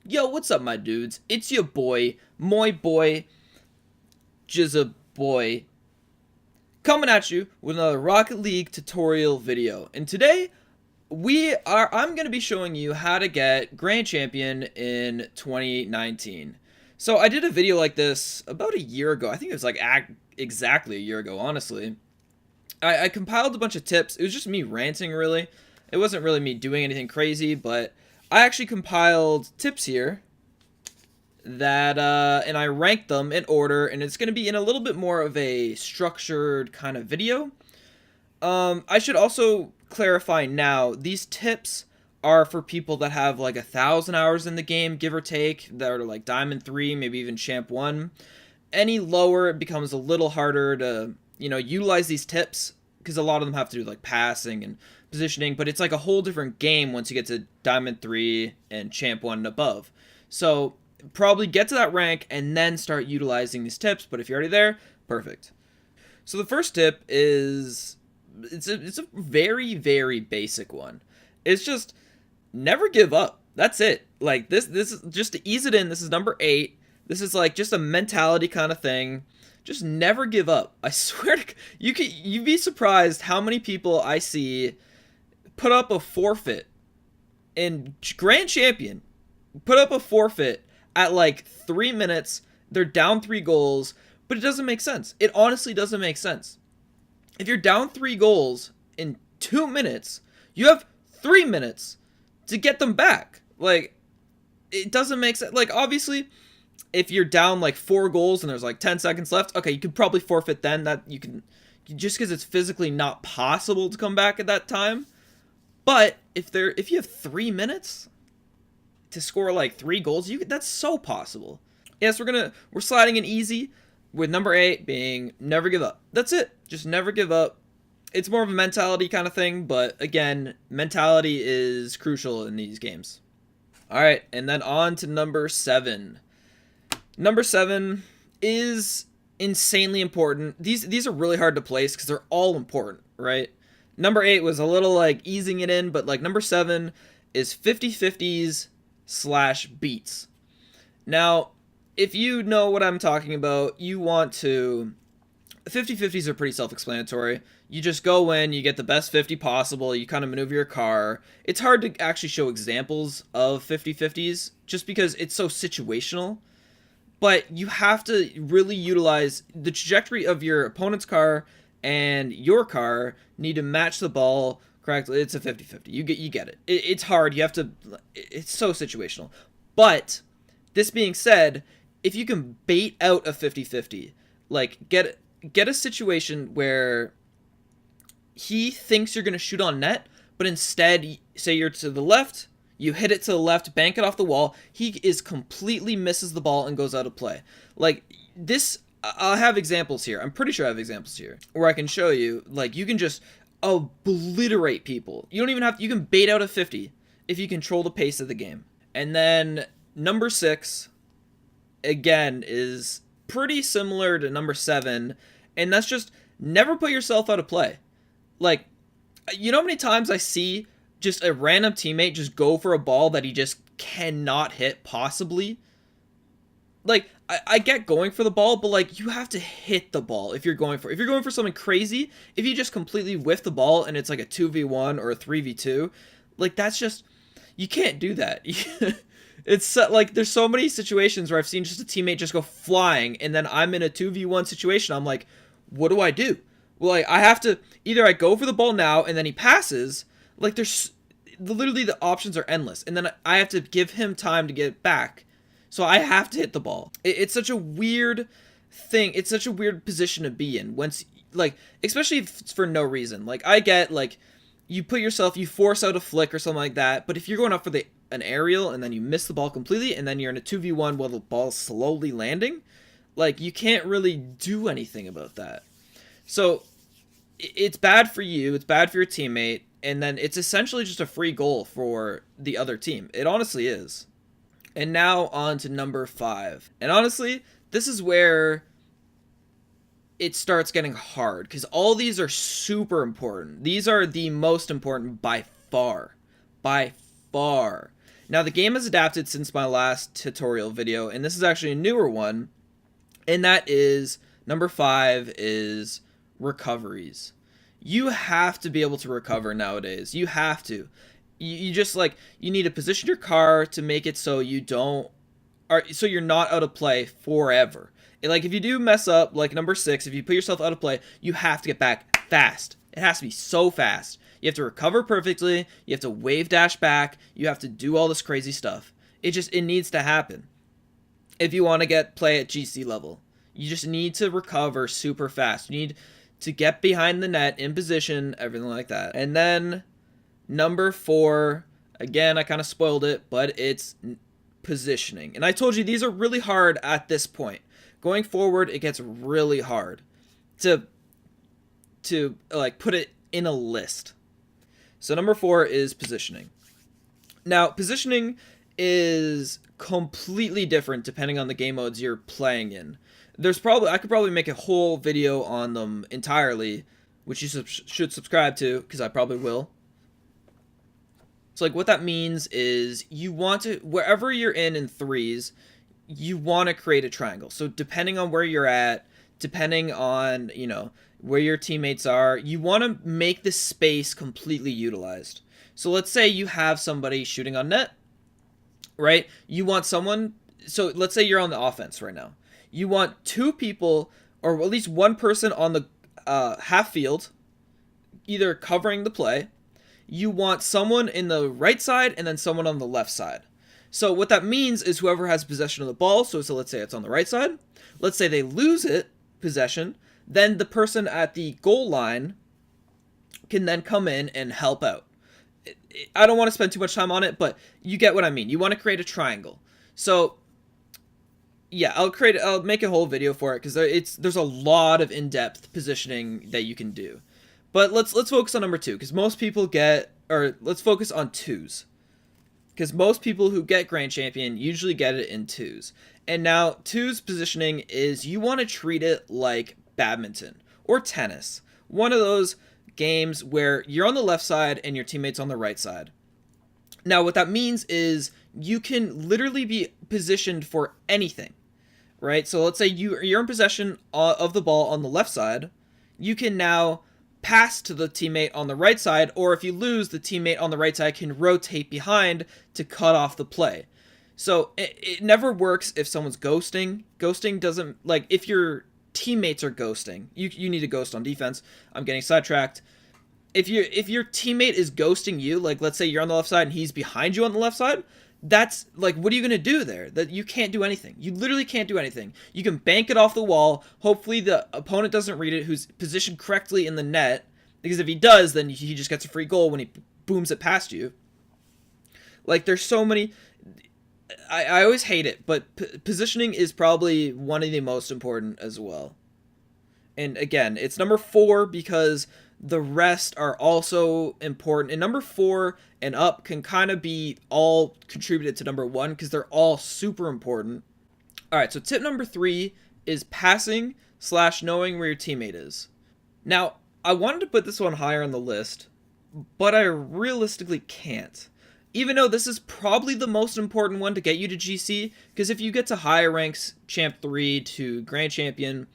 Yo, what's up, my dudes? It's your boy, my boy, Jizza Boy, coming at you with another Rocket League tutorial video. And today, I'm going to be showing you how to get Grand Champion in 2019. So I did a video like this about a year ago. I think it was like exactly a year ago, honestly. I compiled a bunch of tips. It was just me ranting, really. It wasn't really me doing anything crazy, but I actually compiled tips here that and I ranked them in order, and it's going to be in a little bit more of a structured kind of video. I should also clarify now, these tips are for people that have like 1,000 hours in the game, give or take, that are like Diamond 3, maybe even Champ 1. Any lower, it becomes a little harder to, utilize these tips, because a lot of them have to do with like passing and positioning, but it's like a whole different game once you get to Diamond 3 and Champ 1 and above. So probably get to that rank and then start utilizing these tips, but if you're already there, perfect. So the first tip is, it's a very, very basic one. It's just never give up. That's it. Like this is just to ease it in. This is number 8. This is like just a mentality kind of thing. Just never give up. I swear to you'd be surprised how many people I see put up a forfeit in Grand Champion. Put up a forfeit at like 3 minutes. They're down 3 goals, but it doesn't make sense. It honestly doesn't make sense. If you're down 3 goals in 2 minutes, you have 3 minutes to get them back. Like, it doesn't make sense. Like, obviously, if you're down like 4 goals and there's like 10 seconds left, okay, you could probably forfeit then. That you can, just because it's physically not possible to come back at that time. But if you have 3 minutes to score like 3 goals, that's so possible. Yes, we're sliding in easy, with number 8 being never give up. That's it. Just never give up. It's more of a mentality kind of thing, but again, mentality is crucial in these games. All right, and then on to number 7. Number 7 is insanely important. These are really hard to place because they're all important, right? Number 8 was a little like easing it in, but like number 7 is 50/50s / beats. Now, if you know what I'm talking about, you want to... 50/50s are pretty self-explanatory. You just go in, you get the best 50 possible, you kind of maneuver your car. It's hard to actually show examples of 50/50s just because it's so situational. But you have to really utilize the trajectory of your opponent's car and your car need to match the ball correctly. It's a 50/50. You get it. It's hard. You have to... It's so situational. But this being said, if you can bait out a 50/50, like get a situation where he thinks you're going to shoot on net, but instead, say you're to the left, you hit it to the left, bank it off the wall, he completely misses the ball and goes out of play. Like this, I'll have examples here. I'm pretty sure I have examples here where I can show you, like you can just obliterate people. You don't even have to, you can bait out a 50 if you control the pace of the game. And then number 6, again, is pretty similar to number 7, and that's just never put yourself out of play. Like, you know how many times I see just a random teammate just go for a ball that he just cannot hit, possibly? Like, I get going for the ball, but like, you have to hit the ball if you're going for something crazy. If you just completely whiff the ball and it's like a 2v1 or a 3v2, like that's just, you can't do that. It's like, there's so many situations where I've seen just a teammate just go flying, and then I'm in a 2v1 situation. I'm like, what do I do? Well, like, I have to, either I go for the ball now, and then he passes. Like, there's, literally the options are endless. And then I have to give him time to get back. So I have to hit the ball. It's such a weird thing. It's such a weird position to be in. Once, like, especially if it's for no reason. Like, I get, like, you force out a flick or something like that. But if you're going up for an aerial and then you miss the ball completely and then you're in a 2v1 while the ball's slowly landing, like, you can't really do anything about that. So it's bad for you, it's bad for your teammate, and then it's essentially just a free goal for the other team. It honestly is. And now on to number 5. And honestly, this is where it starts getting hard, because all these are super important. These are the most important by far. By far. Now, the game has adapted since my last tutorial video, and this is actually a newer one, and that is number 5 is recoveries. You have to be able to recover nowadays. You have to. You just like, you need to position your car to make it so you don't, or so you're not out of play forever. And like, if you do mess up, like number 6, if you put yourself out of play, you have to get back fast. It has to be so fast. You have to recover perfectly. You have to wave dash back. You have to do all this crazy stuff. It needs to happen. If you want to play at GC level, you just need to recover super fast. You need to get behind the net in position, everything like that. And then number 4, again, I kind of spoiled it, but it's positioning. And I told you these are really hard at this point. Going forward, it gets really hard to like put it in a list. So number 4 is positioning. Now, positioning is completely different depending on the game modes you're playing in. I could probably make a whole video on them entirely, which you should subscribe to, because I probably will. So like what that means is you want to, wherever you're in threes, you want to create a triangle. So depending on where you're at, depending on, where your teammates are, you want to make the space completely utilized. So let's say you have somebody shooting on net, right? You want someone, so let's say you're on the offense right now. You want 2 people, or at least 1 person on the half field, either covering the play. You want someone in the right side and then someone on the left side. So what that means is whoever has possession of the ball, so let's say it's on the right side, let's say they lose possession, then the person at the goal line can then come in and help out. I don't want to spend too much time on it, but you get what I mean. You want to create a triangle. So yeah, I'll make a whole video for it, because there's a lot of in-depth positioning that you can do. But let's focus on number 2, because most people let's focus on 2s. Because most people who get Grand Champion usually get it in 2s. And now 2s positioning is, you want to treat it like badminton or tennis. One of those games where you're on the left side and your teammate's on the right side. Now what that means is you can literally be positioned for anything, right? So let's say you're in possession of the ball on the left side. You can now pass to the teammate on the right side, or if you lose, the teammate on the right side can rotate behind to cut off the play. So it never works if someone's ghosting. Ghosting doesn't, like, if your teammates are ghosting, you need to ghost on defense. I'm getting sidetracked. If your teammate is ghosting you, like let's say you're on the left side and he's behind you on the left side, that's like, what are you going to do there? That you can't do anything. You literally can't do anything. You can bank it off the wall. Hopefully the opponent doesn't read it, who's positioned correctly in the net, because if he does, then he just gets a free goal when he booms it past you. Like, there's so many. I always hate it, but positioning is probably one of the most important as well. And again, it's number 4 because the rest are also important. And number 4 and up can kind of be all contributed to number 1 because they're all super important. All right, so tip number 3 is passing / knowing where your teammate is. Now, I wanted to put this one higher on the list, but I realistically can't. Even though this is probably the most important one to get you to GC, because if you get to higher ranks, Champ 3 to Grand Champion,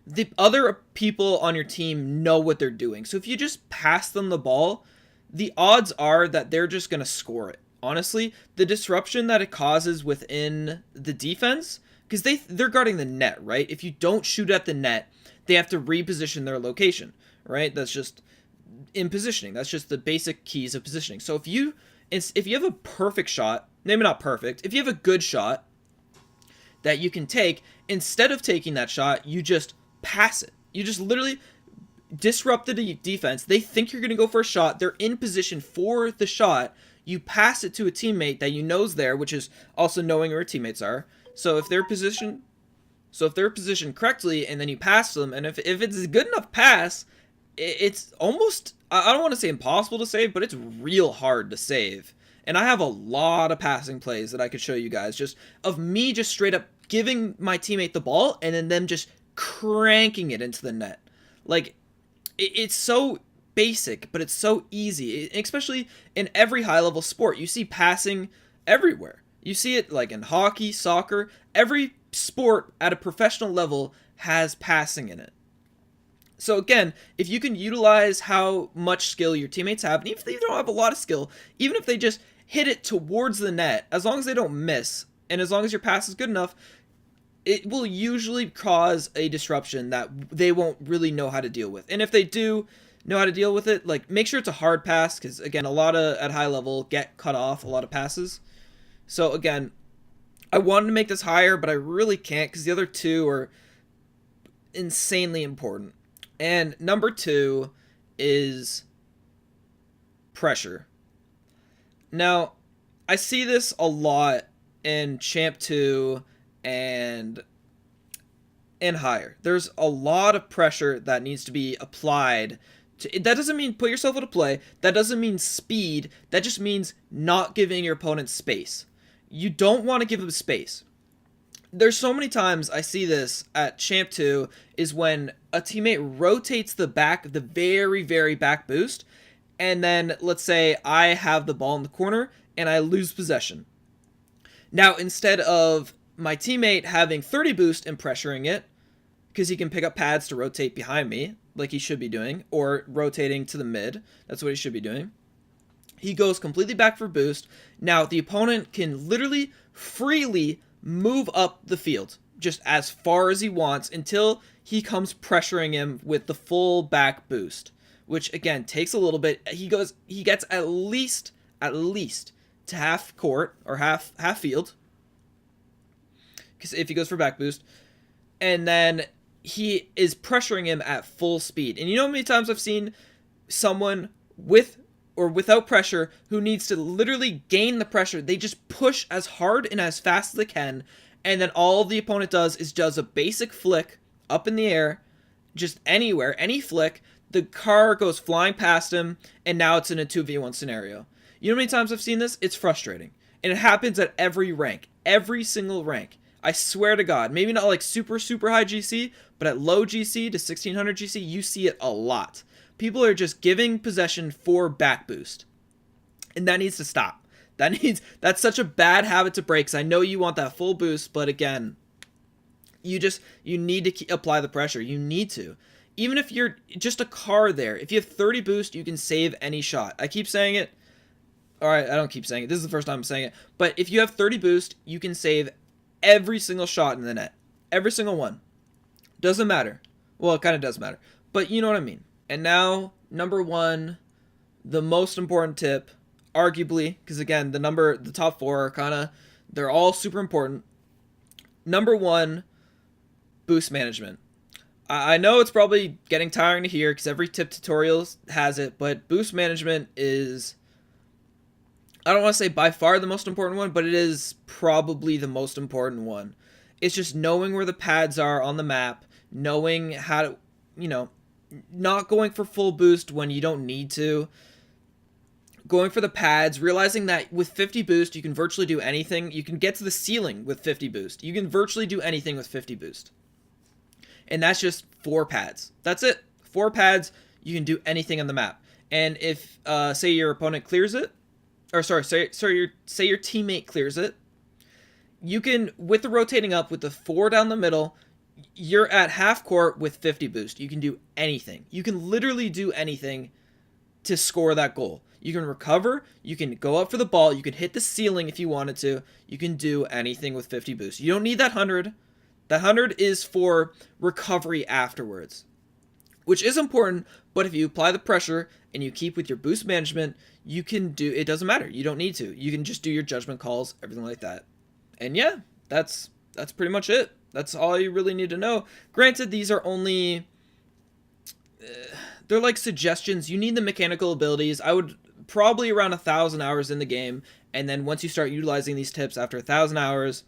the other people on your team know what they're doing. So if you just pass them the ball, the odds are that they're just going to score it. Honestly, the disruption that it causes within the defense, because they're guarding the net, right? If you don't shoot at the net, they have to reposition their location, right? That's just in positioning. That's just the basic keys of positioning. So if you have a perfect shot, maybe not perfect, if you have a good shot that you can take, instead of taking that shot, you just pass it. You just literally disrupt the defense. They think you're going to go for a shot. They're in position for the shot. You pass it to a teammate that you know's there, which is also knowing where teammates are. So if they're positioned correctly, and then you pass them, and if it's a good enough pass, it's almost, I don't want to say impossible to save, but it's real hard to save. And I have a lot of passing plays that I could show you guys, just of me just straight up giving my teammate the ball and then them just cranking it into the net. Like, it's so basic, but it's so easy, especially in every high-level sport. You see passing everywhere. You see it like in hockey, soccer. Every sport at a professional level has passing in it. So again, if you can utilize how much skill your teammates have, and even if they don't have a lot of skill, even if they just hit it towards the net, as long as they don't miss, and as long as your pass is good enough, it will usually cause a disruption that they won't really know how to deal with. And if they do know how to deal with it, like, make sure it's a hard pass, because again, a lot of at high level get cut off, a lot of passes. So again, I wanted to make this higher, but I really can't, because the other two are insanely important. And number 2 is pressure. Now, I see this a lot in Champ 2 and higher. There's a lot of pressure that needs to be applied. That doesn't mean put yourself into play. That doesn't mean speed. That just means not giving your opponent space. You don't want to give them space. There's so many times I see this at Champ 2 is when a teammate rotates the very, very back boost, and then let's say I have the ball in the corner and I lose possession. Now, instead of my teammate having 30 boost and pressuring it, because he can pick up pads to rotate behind me, like he should be doing, or rotating to the mid, that's what he should be doing. He goes completely back for boost. Now, the opponent can literally freely move up the field just as far as he wants until he comes pressuring him with the full back boost, which again takes a little bit. He gets at least to half court or half field, because if he goes for back boost, and then he is pressuring him at full speed. And you know how many times I've seen someone with or without pressure who needs to literally gain the pressure? They just push as hard and as fast as they can, and then all the opponent does a basic flick up in the air, just anywhere, any flick, the car goes flying past him, and now it's in a 2v1 scenario. You know how many times I've seen this? It's frustrating. And it happens at every rank, every single rank. I swear to God, maybe not like super, super high GC, but at low GC to 1600 GC, you see it a lot. People are just giving possession for back boost. And that needs to stop. That's such a bad habit to break, because I know you want that full boost, but again, you need to apply the pressure. You need to. Even if you're just a car there, if you have 30 boost, you can save any shot. I keep saying it. Alright, I don't keep saying it. This is the first time I'm saying it. But if you have 30 boost, you can save every single shot in the net. Every single one. Doesn't matter. Well, it kind of does matter. But you know what I mean. And now, number 1, the most important tip, arguably, because again, the top 4 are they're all super important. Number 1, boost management. I know it's probably getting tiring to hear, because every tip tutorial has it, but boost management is, I don't want to say by far the most important one, but it is probably the most important one. It's just knowing where the pads are on the map, knowing how to, not going for full boost when you don't need to, going for the pads, realizing that with 50 boost, you can virtually do anything. You can get to the ceiling with 50 boost. You can virtually do anything with 50 boost. And that's just 4 pads. That's it. 4 pads, you can do anything on the map. And if, say your opponent clears it, or say your teammate clears it, you can, with the rotating up, with the 4 down the middle, you're at half court with 50 boost. You can do anything. You can literally do anything to score that goal. You can recover. You can go up for the ball. You can hit the ceiling if you wanted to. You can do anything with 50 boost. You don't need that 100. That 100 is for recovery afterwards, which is important. But if you apply the pressure and you keep with your boost management, you can do, it doesn't matter. You don't need to. You can just do your judgment calls, everything like that. And yeah, that's pretty much it. That's all you really need to know. Granted, these are only, they're like suggestions. You need the mechanical abilities. I would probably around 1,000 hours in the game. And then once you start utilizing these tips after 1,000 hours,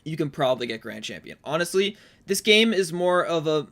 you can probably get Grand Champion. Honestly, this game is more of a,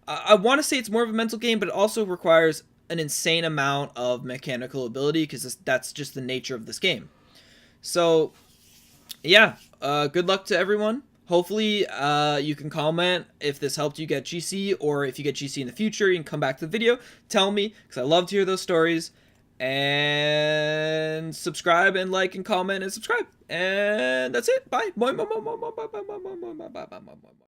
I want to say it's more of a mental game, but it also requires an insane amount of mechanical ability, because that's just the nature of this game. So, yeah, good luck to everyone. Hopefully, you can comment if this helped you get GC, or if you get GC in the future, you can come back to the video, tell me, because I love to hear those stories. And subscribe and like and comment and subscribe. And that's it. Bye.